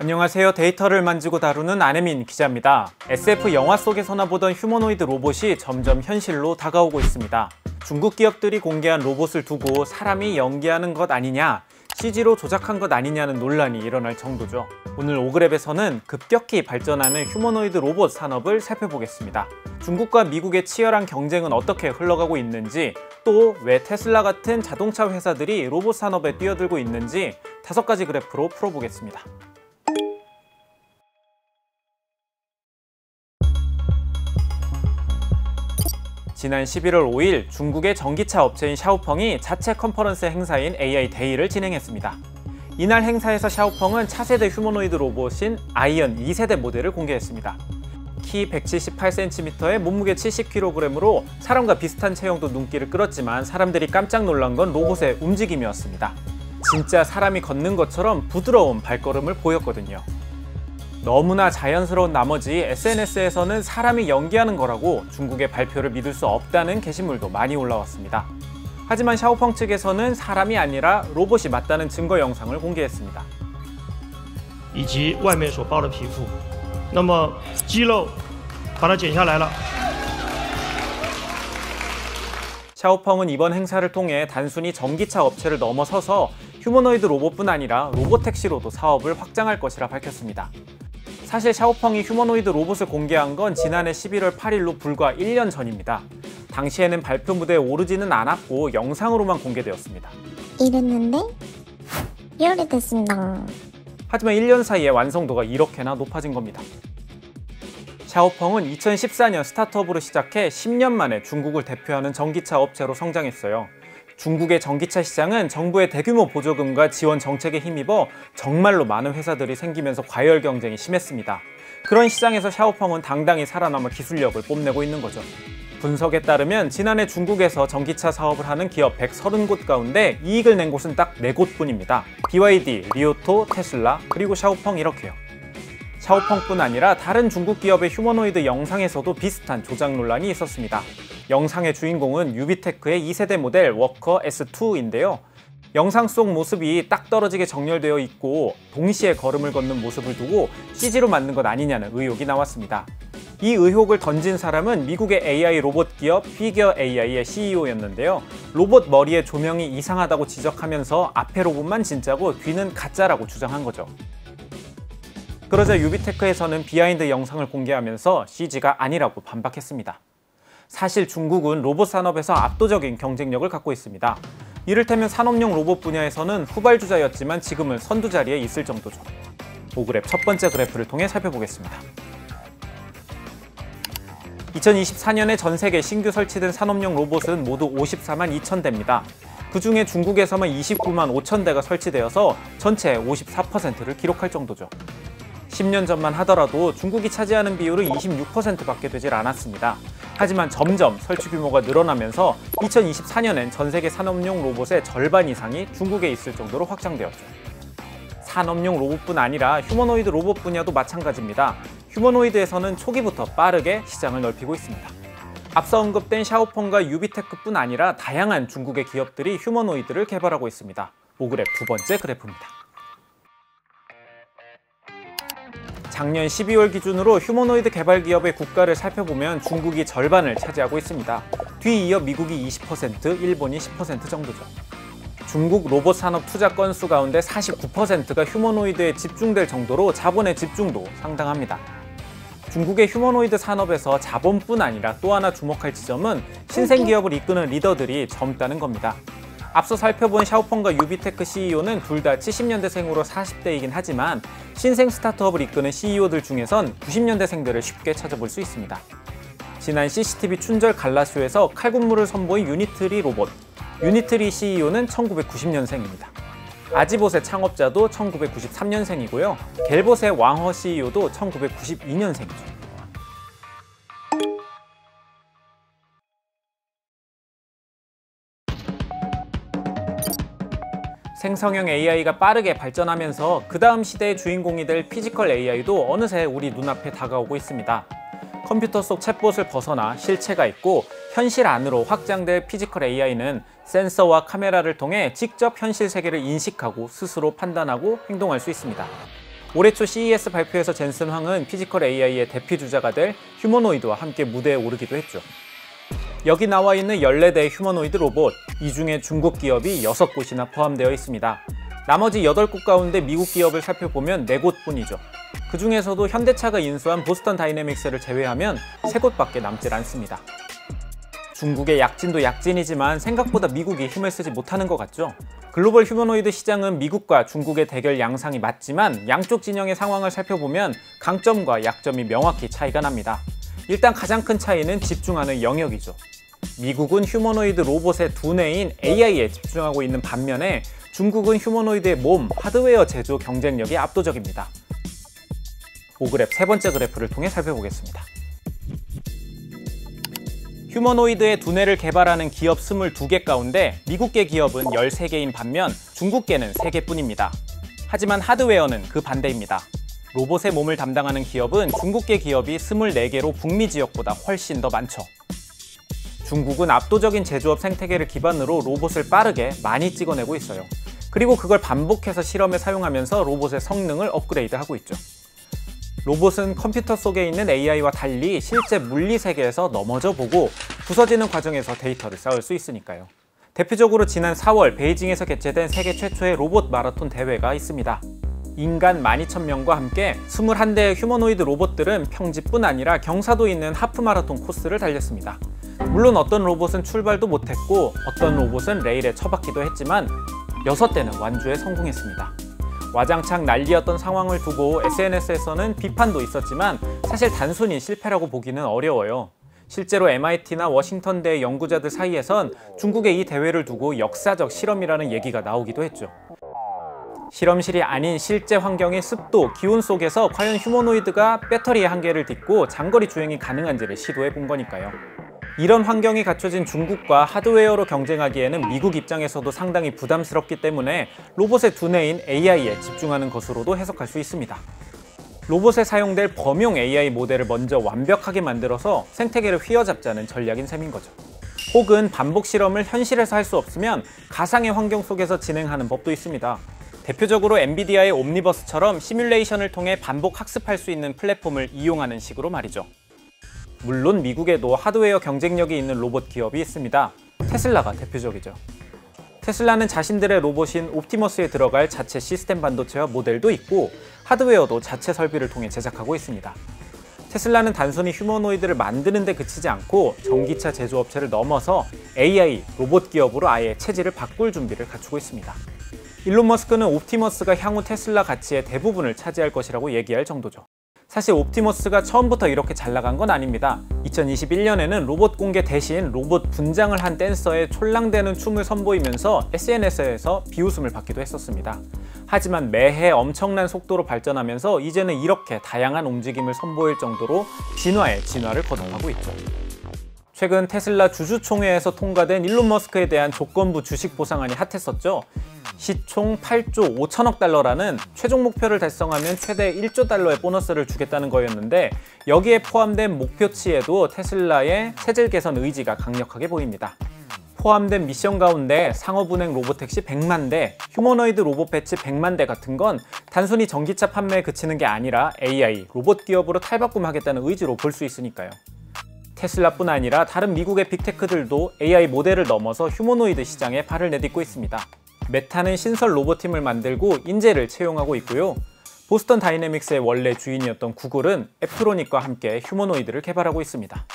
안녕하세요. 데이터를 만지고 다루는 안혜민 기자입니다. SF 영화 속에서나 보던 휴머노이드 로봇이 점점 현실로 다가오고 있습니다. 중국 기업들이 공개한 로봇을 두고 사람이 연기하는 것 아니냐, CG로 조작한 것 아니냐는 논란이 일어날 정도죠. 오늘 오그랩에서는 급격히 발전하는 휴머노이드 로봇 산업을 살펴보겠습니다. 중국과 미국의 치열한 경쟁은 어떻게 흘러가고 있는지, 또 왜 테슬라 같은 자동차 회사들이 로봇 산업에 뛰어들고 있는지 5가지 그래프로 풀어보겠습니다. 지난 11월 5일 중국의 전기차 업체인 샤오펑이 자체 컨퍼런스 행사인 AI 데이를 진행했습니다. 이날 행사에서 샤오펑은 차세대 휴머노이드 로봇인 아이언 2세대 모델을 공개했습니다. 키 178cm에 몸무게 70kg으로 사람과 비슷한 체형도 눈길을 끌었지만 사람들이 깜짝 놀란 건 로봇의 움직임이었습니다. 진짜 사람이 걷는 것처럼 부드러운 발걸음을 보였거든요. 너무나 자연스러운 나머지 SNS에서는 사람이 연기하는 거라고 중국의 발표를 믿을 수 없다는 게시물도 많이 올라왔습니다. 하지만 샤오펑 측에서는 사람이 아니라 로봇이 맞다는 증거 영상을 공개했습니다. 以及外面所包的皮肤，那么肌肉把它剪下来了。 샤오펑은 이번 행사를 통해 단순히 전기차 업체를 넘어서서 휴머노이드 로봇뿐 아니라 로봇택시로도 사업을 확장할 것이라 밝혔습니다. 사실 샤오펑이 휴머노이드 로봇을 공개한 건 지난해 11월 8일로 불과 1년 전입니다. 당시에는 발표 무대에 오르지는 않았고 영상으로만 공개되었습니다. 이랬는데 열이 됐습니다. 하지만 1년 사이에 완성도가 이렇게나 높아진 겁니다. 샤오펑은 2014년 스타트업으로 시작해 10년 만에 중국을 대표하는 전기차 업체로 성장했어요. 중국의 전기차 시장은 정부의 대규모 보조금과 지원 정책에 힘입어 정말로 많은 회사들이 생기면서 과열 경쟁이 심했습니다. 그런 시장에서 샤오펑은 당당히 살아남아 기술력을 뽐내고 있는 거죠. 분석에 따르면 지난해 중국에서 전기차 사업을 하는 기업 130곳 가운데 이익을 낸 곳은 딱 4곳뿐입니다. BYD, 리오토, 테슬라, 그리고 샤오펑 이렇게요. 샤오펑뿐 아니라 다른 중국 기업의 휴머노이드 영상에서도 비슷한 조작 논란이 있었습니다. 영상의 주인공은 유비테크의 2세대 모델 워커 S2인데요. 영상 속 모습이 딱 떨어지게 정렬되어 있고 동시에 걸음을 걷는 모습을 두고 CG로 만든 것 아니냐는 의혹이 나왔습니다. 이 의혹을 던진 사람은 미국의 AI 로봇 기업 피겨 AI의 CEO였는데요. 로봇 머리의 조명이 이상하다고 지적하면서 앞에 로봇만 진짜고 뒤는 가짜라고 주장한 거죠. 그러자 유비테크에서는 비하인드 영상을 공개하면서 CG가 아니라고 반박했습니다. 사실 중국은 로봇 산업에서 압도적인 경쟁력을 갖고 있습니다. 이를테면 산업용 로봇 분야에서는 후발주자였지만 지금은 선두 자리에 있을 정도죠. 오그랩 첫 번째 그래프를 통해 살펴보겠습니다. 2024년에 전 세계 신규 설치된 산업용 로봇은 모두 54만 2천 대입니다. 그 중에 중국에서만 29만 5천 대가 설치되어서 전체 54%를 기록할 정도죠. 10년 전만 하더라도 중국이 차지하는 비율은 26%밖에 되질 않았습니다. 하지만 점점 설치 규모가 늘어나면서 2024년엔 전 세계 산업용 로봇의 절반 이상이 중국에 있을 정도로 확장되었죠. 산업용 로봇뿐 아니라 휴머노이드 로봇 분야도 마찬가지입니다. 휴머노이드에서는 초기부터 빠르게 시장을 넓히고 있습니다. 앞서 언급된 샤오펑과 유비테크뿐 아니라 다양한 중국의 기업들이 휴머노이드를 개발하고 있습니다. 오그랩 두 번째 그래프입니다. 작년 12월 기준으로 휴머노이드 개발 기업의 국가를 살펴보면 중국이 절반을 차지하고 있습니다. 뒤이어 미국이 20%, 일본이 10% 정도죠. 중국 로봇 산업 투자 건수 가운데 49%가 휴머노이드에 집중될 정도로 자본의 집중도 상당합니다. 중국의 휴머노이드 산업에서 자본뿐 아니라 또 하나 주목할 지점은 신생 기업을 이끄는 리더들이 젊다는 겁니다. 앞서 살펴본 샤오펑과 유비테크 CEO는 둘 다 70년대생으로 40대이긴 하지만 신생 스타트업을 이끄는 CEO들 중에선 90년대생들을 쉽게 찾아볼 수 있습니다. 지난 CCTV 춘절 갈라쇼에서 칼군무를 선보인 유니트리 로봇, 유니트리 CEO는 1990년생입니다. 아지봇의 창업자도 1993년생이고요. 갤봇의 왕허 CEO도 1992년생이죠. 생성형 AI가 빠르게 발전하면서 그 다음 시대의 주인공이 될 피지컬 AI도 어느새 우리 눈앞에 다가오고 있습니다. 컴퓨터 속 챗봇을 벗어나 실체가 있고 현실 안으로 확장될 피지컬 AI는 센서와 카메라를 통해 직접 현실 세계를 인식하고 스스로 판단하고 행동할 수 있습니다. 올해 초 CES 발표에서 젠슨 황은 피지컬 AI의 대피 주자가 될 휴머노이드와 함께 무대에 오르기도 했죠. 여기 나와 있는 14대의 휴머노이드 로봇, 이 중에 중국 기업이 6곳이나 포함되어 있습니다. 나머지 8곳 가운데 미국 기업을 살펴보면 4곳뿐이죠. 그 중에서도 현대차가 인수한 보스턴 다이내믹스를 제외하면 3곳밖에 남질 않습니다. 중국의 약진도 약진이지만 생각보다 미국이 힘을 쓰지 못하는 것 같죠? 글로벌 휴머노이드 시장은 미국과 중국의 대결 양상이 맞지만 양쪽 진영의 상황을 살펴보면 강점과 약점이 명확히 차이가 납니다. 일단 가장 큰 차이는 집중하는 영역이죠. 미국은 휴머노이드 로봇의 두뇌인 AI에 집중하고 있는 반면에 중국은 휴머노이드의 몸, 하드웨어 제조 경쟁력이 압도적입니다. 5그래프 세 번째 그래프를 통해 살펴보겠습니다. 휴머노이드의 두뇌를 개발하는 기업 22개 가운데 미국계 기업은 13개인 반면 중국계는 3개뿐입니다. 하지만 하드웨어는 그 반대입니다. 로봇의 몸을 담당하는 기업은 중국계 기업이 24개로 북미 지역보다 훨씬 더 많죠. 중국은 압도적인 제조업 생태계를 기반으로 로봇을 빠르게 많이 찍어내고 있어요. 그리고 그걸 반복해서 실험에 사용하면서 로봇의 성능을 업그레이드하고 있죠. 로봇은 컴퓨터 속에 있는 AI와 달리 실제 물리 세계에서 넘어져 보고 부서지는 과정에서 데이터를 쌓을 수 있으니까요. 대표적으로 지난 4월 베이징에서 개최된 세계 최초의 로봇 마라톤 대회가 있습니다. 인간 12,000명과 함께 21대의 휴머노이드 로봇들은 평지뿐 아니라 경사도 있는 하프 마라톤 코스를 달렸습니다. 물론 어떤 로봇은 출발도 못했고 어떤 로봇은 레일에 처박기도 했지만 6대는 완주에 성공했습니다. 와장창 난리였던 상황을 두고 SNS에서는 비판도 있었지만 사실 단순히 실패라고 보기는 어려워요. 실제로 MIT나 워싱턴대 연구자들 사이에선 중국의 이 대회를 두고 역사적 실험이라는 얘기가 나오기도 했죠. 실험실이 아닌 실제 환경의 습도, 기온 속에서 과연 휴머노이드가 배터리의 한계를 딛고 장거리 주행이 가능한지를 시도해 본 거니까요. 이런 환경이 갖춰진 중국과 하드웨어로 경쟁하기에는 미국 입장에서도 상당히 부담스럽기 때문에 로봇의 두뇌인 AI에 집중하는 것으로도 해석할 수 있습니다. 로봇에 사용될 범용 AI 모델을 먼저 완벽하게 만들어서 생태계를 휘어잡자는 전략인 셈인 거죠. 혹은 반복 실험을 현실에서 할 수 없으면 가상의 환경 속에서 진행하는 법도 있습니다. 대표적으로 엔비디아의 옴니버스처럼 시뮬레이션을 통해 반복 학습할 수 있는 플랫폼을 이용하는 식으로 말이죠. 물론 미국에도 하드웨어 경쟁력이 있는 로봇 기업이 있습니다. 테슬라가 대표적이죠. 테슬라는 자신들의 로봇인 옵티머스에 들어갈 자체 시스템 반도체와 모델도 있고 하드웨어도 자체 설비를 통해 제작하고 있습니다. 테슬라는 단순히 휴머노이드를 만드는 데 그치지 않고 전기차 제조업체를 넘어서 AI, 로봇 기업으로 아예 체질을 바꿀 준비를 갖추고 있습니다. 일론 머스크는 옵티머스가 향후 테슬라 가치의 대부분을 차지할 것이라고 얘기할 정도죠. 사실 옵티머스가 처음부터 이렇게 잘 나간 건 아닙니다. 2021년에는 로봇 공개 대신 로봇 분장을 한 댄서의 촐랑대는 춤을 선보이면서 SNS에서 비웃음을 받기도 했었습니다. 하지만 매해 엄청난 속도로 발전하면서 이제는 이렇게 다양한 움직임을 선보일 정도로 진화에 진화를 거듭하고 있죠. 최근 테슬라 주주총회에서 통과된 일론 머스크에 대한 조건부 주식 보상안이 핫했었죠. 시총 8조 5천억 달러라는 최종 목표를 달성하면 최대 1조 달러의 보너스를 주겠다는 거였는데 여기에 포함된 목표치에도 테슬라의 체질 개선 의지가 강력하게 보입니다. 포함된 미션 가운데 상업운행 로보택시 100만 대, 휴머노이드 로봇 배치 100만 대 같은 건 단순히 전기차 판매에 그치는 게 아니라 AI, 로봇 기업으로 탈바꿈하겠다는 의지로 볼 수 있으니까요. 테슬라뿐 아니라 다른 미국의 빅테크들도 AI 모델을 넘어서 휴머노이드 시장에 발을 내딛고 있습니다. 메타는 신설 로봇팀을 만들고 인재를 채용하고 있고요. 보스턴 다이내믹스의 원래 주인이었던 구글은 앱트로닉과 함께 휴머노이드를 개발하고 있습니다.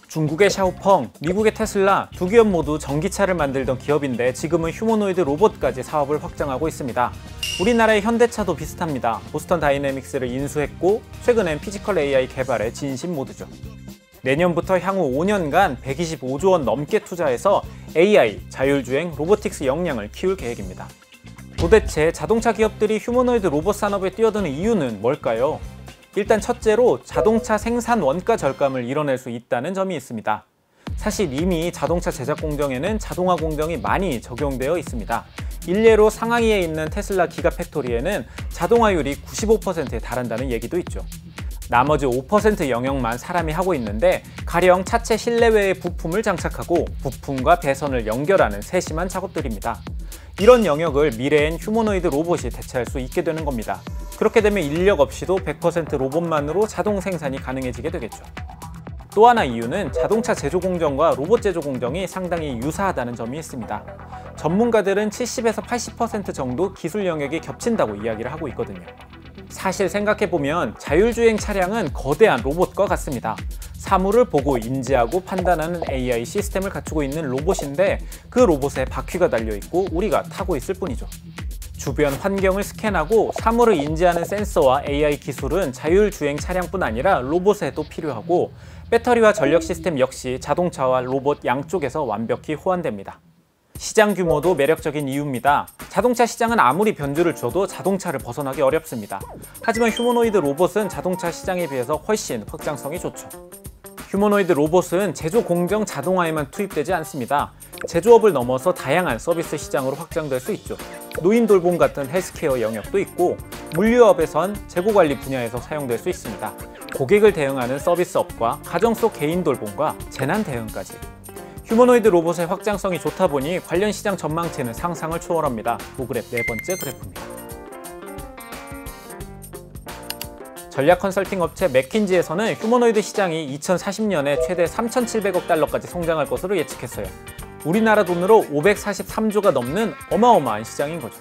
중국의 샤오펑, 미국의 테슬라 두 기업 모두 전기차를 만들던 기업인데 지금은 휴머노이드 로봇까지 사업을 확장하고 있습니다. 우리나라의 현대차도 비슷합니다. 보스턴 다이내믹스를 인수했고 최근엔 피지컬 AI 개발에 진심 모드죠. 내년부터 향후 5년간 125조 원 넘게 투자해서 AI, 자율주행, 로보틱스 역량을 키울 계획입니다. 도대체 자동차 기업들이 휴머노이드 로봇 산업에 뛰어드는 이유는 뭘까요? 일단 첫째로 자동차 생산 원가 절감을 이뤄낼 수 있다는 점이 있습니다. 사실 이미 자동차 제작 공정에는 자동화 공정이 많이 적용되어 있습니다. 일례로 상하이에 있는 테슬라 기가팩토리에는 자동화율이 95%에 달한다는 얘기도 있죠. 나머지 5% 영역만 사람이 하고 있는데 가령 차체 실내외의 부품을 장착하고 부품과 배선을 연결하는 세심한 작업들입니다. 이런 영역을 미래엔 휴머노이드 로봇이 대체할 수 있게 되는 겁니다. 그렇게 되면 인력 없이도 100% 로봇만으로 자동 생산이 가능해지게 되겠죠. 또 하나 이유는 자동차 제조 공정과 로봇 제조 공정이 상당히 유사하다는 점이 있습니다. 전문가들은 70에서 80% 정도 기술 영역이 겹친다고 이야기를 하고 있거든요. 사실 생각해보면 자율주행 차량은 거대한 로봇과 같습니다. 사물을 보고 인지하고 판단하는 AI 시스템을 갖추고 있는 로봇인데 그 로봇에 바퀴가 달려있고 우리가 타고 있을 뿐이죠. 주변 환경을 스캔하고 사물을 인지하는 센서와 AI 기술은 자율주행 차량뿐 아니라 로봇에도 필요하고 배터리와 전력 시스템 역시 자동차와 로봇 양쪽에서 완벽히 호환됩니다. 시장 규모도 매력적인 이유입니다. 자동차 시장은 아무리 변주를 줘도 자동차를 벗어나기 어렵습니다. 하지만 휴머노이드 로봇은 자동차 시장에 비해서 훨씬 확장성이 좋죠. 휴머노이드 로봇은 제조 공정 자동화에만 투입되지 않습니다. 제조업을 넘어서 다양한 서비스 시장으로 확장될 수 있죠. 노인 돌봄 같은 헬스케어 영역도 있고 물류업에선 재고관리 분야에서 사용될 수 있습니다. 고객을 대응하는 서비스업과 가정 속 개인 돌봄과 재난 대응까지. 휴머노이드 로봇의 확장성이 좋다 보니 관련 시장 전망치는 상상을 초월합니다. 오그랩 네 번째 그래프입니다. 전략 컨설팅 업체 맥킨지에서는 휴머노이드 시장이 2040년에 최대 3,700억 달러까지 성장할 것으로 예측했어요. 우리나라 돈으로 543조가 넘는 어마어마한 시장인 거죠.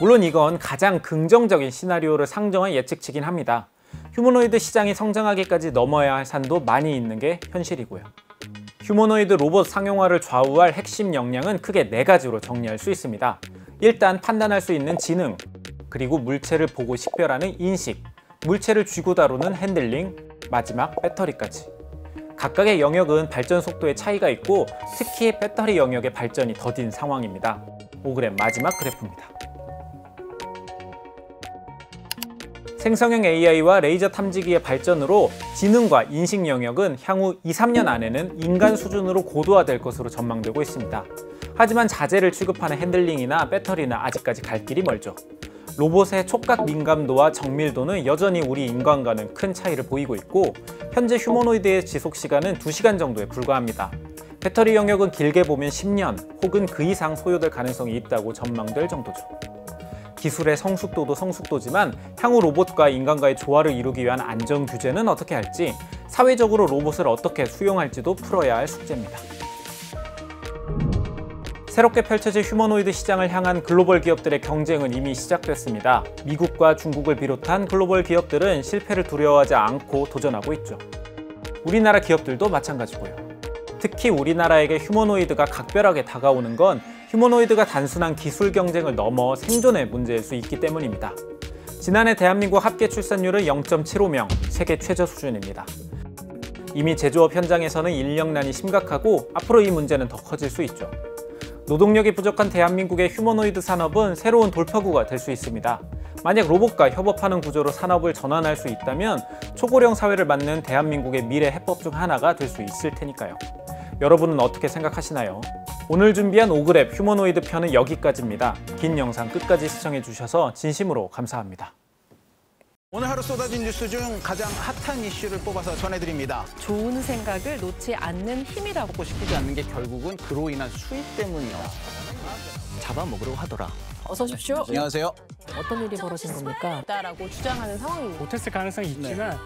물론 이건 가장 긍정적인 시나리오를 상정한 예측치긴 합니다. 휴머노이드 시장이 성장하기까지 넘어야 할 산도 많이 있는 게 현실이고요. 휴머노이드 로봇 상용화를 좌우할 핵심 역량은 크게 4가지로 정리할 수 있습니다. 일단 판단할 수 있는 지능, 그리고 물체를 보고 식별하는 인식, 물체를 쥐고 다루는 핸들링, 마지막 배터리까지. 각각의 영역은 발전 속도의 차이가 있고 특히 배터리 영역의 발전이 더딘 상황입니다. 5그램 마지막 그래프입니다. 생성형 AI와 레이저 탐지기의 발전으로 지능과 인식 영역은 향후 2~3년 안에는 인간 수준으로 고도화될 것으로 전망되고 있습니다. 하지만 자재를 취급하는 핸들링이나 배터리는 아직까지 갈 길이 멀죠. 로봇의 촉각 민감도와 정밀도는 여전히 우리 인간과는 큰 차이를 보이고 있고 현재 휴머노이드의 지속시간은 2시간 정도에 불과합니다. 배터리 영역은 길게 보면 10년 혹은 그 이상 소요될 가능성이 있다고 전망될 정도죠. 기술의 성숙도도 성숙도지만 향후 로봇과 인간과의 조화를 이루기 위한 안전 규제는 어떻게 할지, 사회적으로 로봇을 어떻게 수용할지도 풀어야 할 숙제입니다. 새롭게 펼쳐질 휴머노이드 시장을 향한 글로벌 기업들의 경쟁은 이미 시작됐습니다. 미국과 중국을 비롯한 글로벌 기업들은 실패를 두려워하지 않고 도전하고 있죠. 우리나라 기업들도 마찬가지고요. 특히 우리나라에게 휴머노이드가 각별하게 다가오는 건 휴머노이드가 단순한 기술 경쟁을 넘어 생존의 문제일 수 있기 때문입니다. 지난해 대한민국 합계 출산율은 0.75명, 세계 최저 수준입니다. 이미 제조업 현장에서는 인력난이 심각하고 앞으로 이 문제는 더 커질 수 있죠. 노동력이 부족한 대한민국의 휴머노이드 산업은 새로운 돌파구가 될 수 있습니다. 만약 로봇과 협업하는 구조로 산업을 전환할 수 있다면 초고령 사회를 맞는 대한민국의 미래 해법 중 하나가 될 수 있을 테니까요. 여러분은 어떻게 생각하시나요? 오늘 준비한 5그랩 휴머노이드 편은 여기까지입니다. 긴 영상 끝까지 시청해주셔서 진심으로 감사합니다. 오늘 하루 쏟아진 뉴스 중 가장 핫한 이슈를 뽑아서 전해드립니다. 좋은 생각을 놓지 않는 힘이라고. 먹고 싶지 않는 게 결국은 그로 인한 수입 때문이요. 잡아먹으려고 하더라. 어서 오십시오. 안녕하세요. 어떤 일이 벌어진 겁니까? 라고 주장하는 상황입니다. 못했을 가능성이 있지만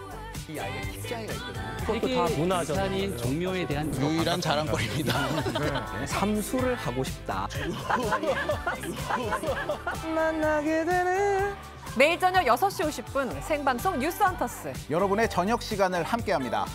이 아이가 킥장애가 있거든요. 그것도 다 문화적인 종묘에 대한 유일한 자랑거리입니다. 삼수를 하고 싶다. 만나게 되는 매일 저녁 6시 50분 생방송 뉴스 헌터스. 여러분의 저녁 시간을 함께합니다.